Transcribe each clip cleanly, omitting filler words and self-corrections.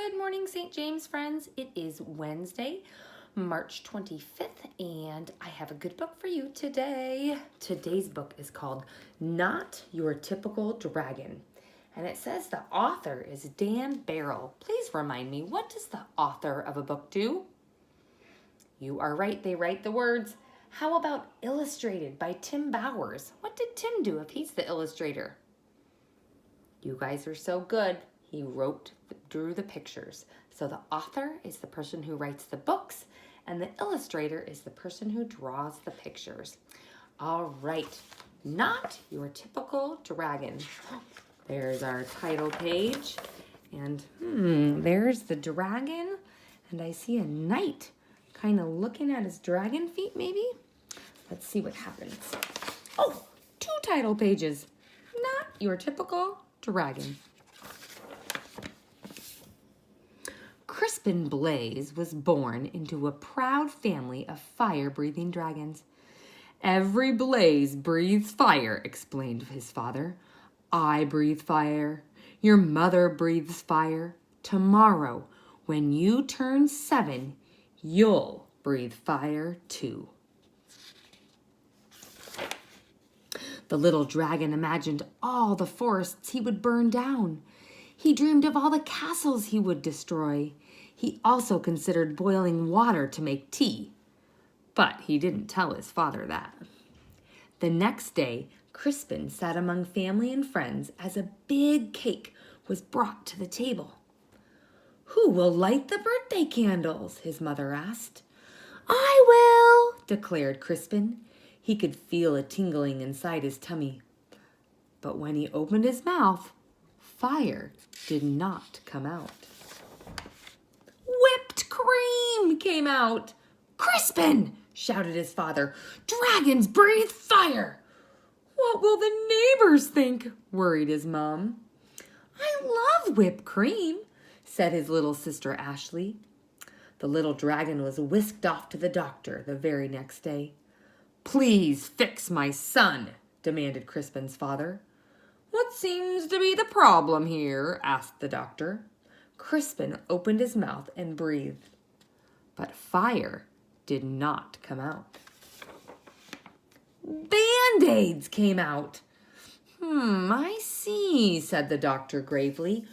Good morning, St. James friends. It is Wednesday, March 25th, and I have a good book for you today. Today's book is called Not Your Typical Dragon, and it says the author is Dan Barrell. Please remind me, what does the author of a book do? You are right, they write the words. How about Illustrated by Tim Bowers? What did Tim do if he's the illustrator? You guys are so good. He drew the pictures. So the author is the person who writes the books, and the illustrator is the person who draws the pictures. All right, Not Your Typical Dragon. There's our title page, and there's the dragon, and I see a knight kind of looking at his dragon feet, maybe? Let's see what happens. Oh, 2 title pages. Not Your Typical Dragon. Crispin Blaze was born into a proud family of fire-breathing dragons. Every blaze breathes fire, explained his father. I breathe fire. Your mother breathes fire. Tomorrow, when you turn 7, you'll breathe fire too. The little dragon imagined all the forests he would burn down. He dreamed of all the castles he would destroy. He also considered boiling water to make tea, but he didn't tell his father that. The next day, Crispin sat among family and friends as a big cake was brought to the table. Who will light the birthday candles? His mother asked. I will, declared Crispin. He could feel a tingling inside his tummy. But when he opened his mouth, fire did not come out. Whipped cream came out. Crispin, shouted his father, dragons breathe fire. What will the neighbors think? Worried his mom. I love whipped cream, said his little sister Ashley. The little dragon was whisked off to the doctor the very next day. Please fix my son, demanded Crispin's father. What seems to be the problem here? Asked the doctor. Crispin opened his mouth and breathed, but fire did not come out. Band-Aids came out. I see, said the doctor gravely.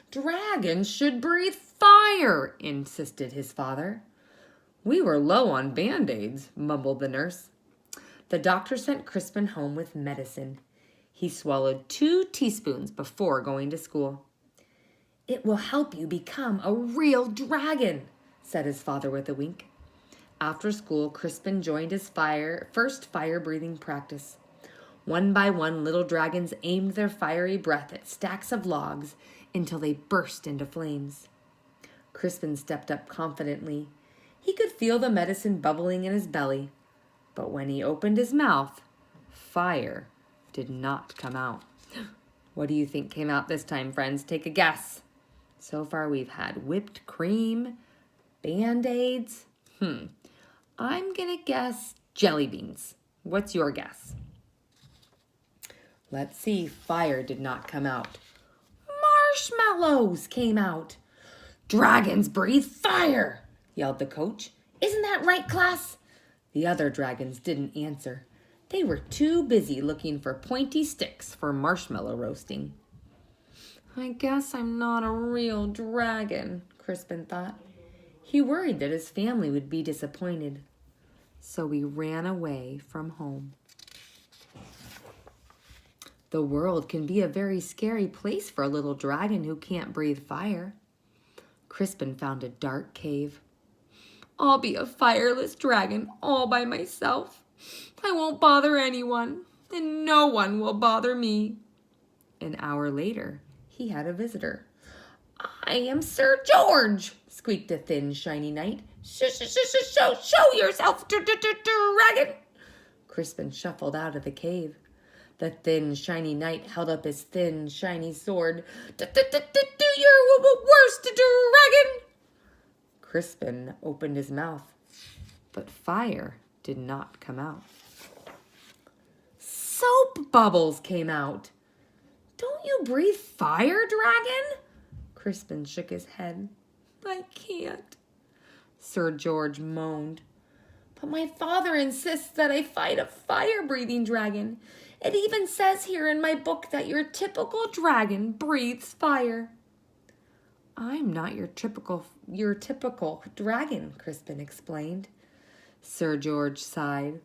Dragons should breathe fire, insisted his father. We were low on Band-Aids, mumbled the nurse. The doctor sent Crispin home with medicine. He swallowed 2 teaspoons before going to school. It will help you become a real dragon, said his father with a wink. After school, Crispin joined his first fire-breathing practice. One by one, little dragons aimed their fiery breath at stacks of logs until they burst into flames. Crispin stepped up confidently. He could feel the medicine bubbling in his belly, but when he opened his mouth, fire did not come out. What do you think came out this time, friends? Take a guess. So far, we've had whipped cream, Band-Aids. I'm going to guess jelly beans. What's your guess? Let's see. Fire did not come out. Marshmallows came out. Dragons breathe fire, yelled the coach. Isn't that right, class? The other dragons didn't answer. They were too busy looking for pointy sticks for marshmallow roasting. I guess I'm not a real dragon, Crispin thought. He worried that his family would be disappointed, so he ran away from home. The world can be a very scary place for a little dragon who can't breathe fire. Crispin found a dark cave. I'll be a fireless dragon all by myself. I won't bother anyone, and no one will bother me. An hour later, he had a visitor. I am Sir George, squeaked a thin, shiny knight. Show yourself, dragon. Crispin shuffled out of the cave. The thin, shiny knight held up his thin, shiny sword. Do your worst, dragon. Crispin opened his mouth, but fire did not come out. Soap bubbles came out. Don't you breathe fire, dragon? Crispin shook his head. I can't, Sir George moaned. But my father insists that I fight a fire-breathing dragon. It even says here in my book that your typical dragon breathes fire. I'm not your typical dragon, Crispin explained. Sir George sighed.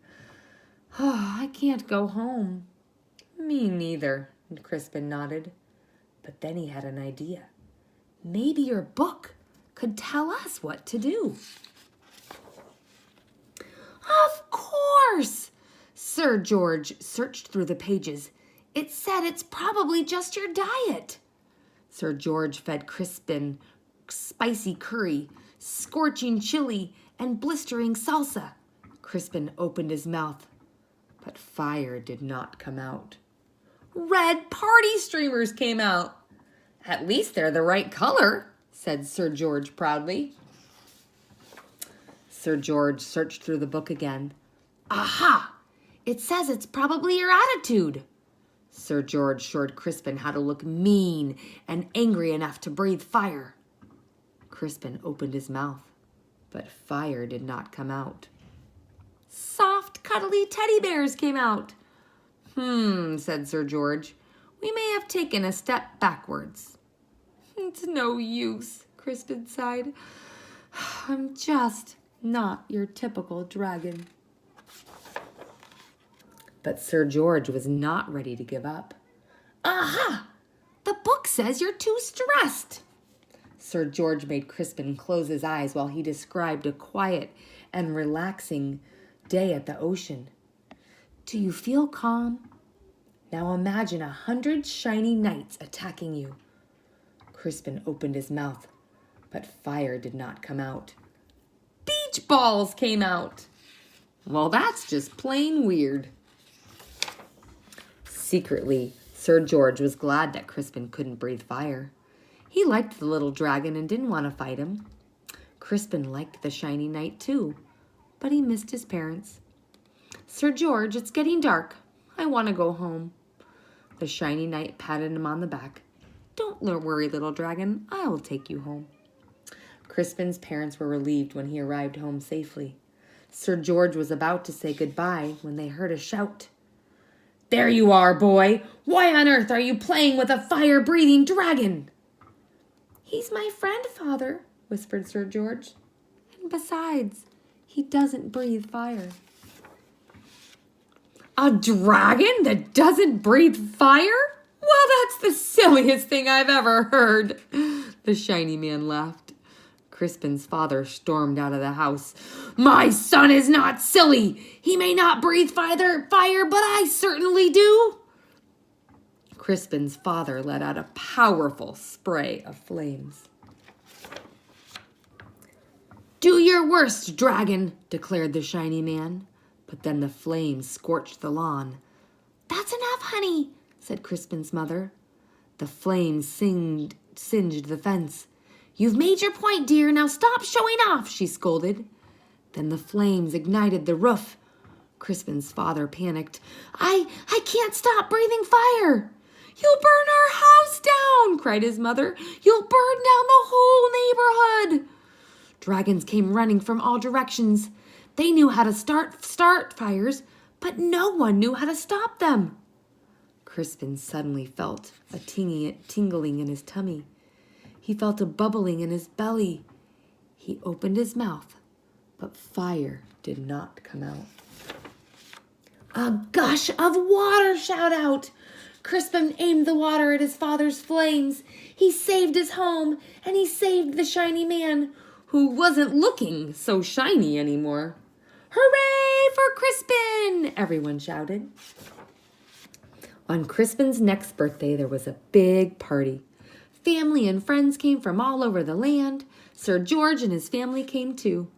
Oh, I can't go home. Me neither, Crispin nodded. But then he had an idea. Maybe your book could tell us what to do. Of course! Sir George searched through the pages. It said it's probably just your diet. Sir George fed Crispin spicy curry, scorching chili, and blistering salsa. Crispin opened his mouth, but fire did not come out. Red party streamers came out. At least they're the right color, said Sir George proudly. Sir George searched through the book again. Aha! It says it's probably your attitude. Sir George showed Crispin how to look mean and angry enough to breathe fire. Crispin opened his mouth, but fire did not come out. Soft, cuddly teddy bears came out. Said Sir George. We may have taken a step backwards. It's no use, Crispin sighed. I'm just not your typical dragon. But Sir George was not ready to give up. Aha! The book says you're too stressed. Sir George made Crispin close his eyes while he described a quiet and relaxing day at the ocean. Do you feel calm? Now imagine 100 shiny knights attacking you. Crispin opened his mouth, but fire did not come out. Beach balls came out. Well, that's just plain weird. Secretly, Sir George was glad that Crispin couldn't breathe fire. He liked the little dragon and didn't want to fight him. Crispin liked the shiny knight too, but he missed his parents. Sir George, it's getting dark. I want to go home. The shiny knight patted him on the back. Don't worry, little dragon. I will take you home. Crispin's parents were relieved when he arrived home safely. Sir George was about to say goodbye when they heard a shout. There you are, boy! Why on earth are you playing with a fire-breathing dragon? He's my friend, Father, whispered Sir George. And besides, he doesn't breathe fire. A dragon that doesn't breathe fire? Well, that's the silliest thing I've ever heard. The shiny man laughed. Crispin's father stormed out of the house. My son is not silly. He may not breathe fire, but I certainly do. Crispin's father let out a powerful spray of flames. Do your worst, dragon, declared the shiny man. But then the flames scorched the lawn. That's enough, honey, said Crispin's mother. The flames singed the fence. You've made your point, dear. Now stop showing off, she scolded. Then the flames ignited the roof. Crispin's father panicked. I can't stop breathing fire. You'll burn our house down, cried his mother. You'll burn down the whole neighborhood. Dragons came running from all directions. They knew how to start fires, but no one knew how to stop them. Crispin suddenly felt a tingling in his tummy. He felt a bubbling in his belly. He opened his mouth, but fire did not come out. A gush of water shot out. Crispin aimed the water at his father's flames. He saved his home, and he saved the shiny man, who wasn't looking so shiny anymore. Hooray for Crispin! Everyone shouted. On Crispin's next birthday, there was a big party. Family and friends came from all over the land. Sir George and his family came too.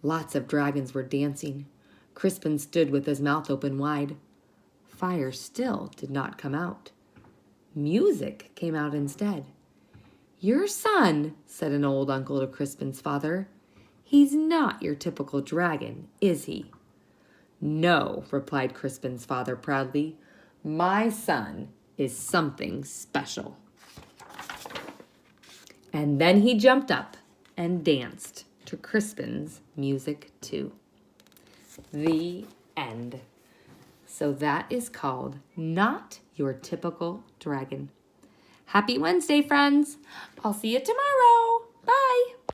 Lots of dragons were dancing. Crispin stood with his mouth open wide. Fire still did not come out. Music came out instead. Your son, said an old uncle to Crispin's father, he's not your typical dragon, is he? No, replied Crispin's father proudly. My son is something special. And then he jumped up and danced to Crispin's music too. The end. So that is called Not Your Typical Dragon. Happy Wednesday, friends. I'll see you tomorrow.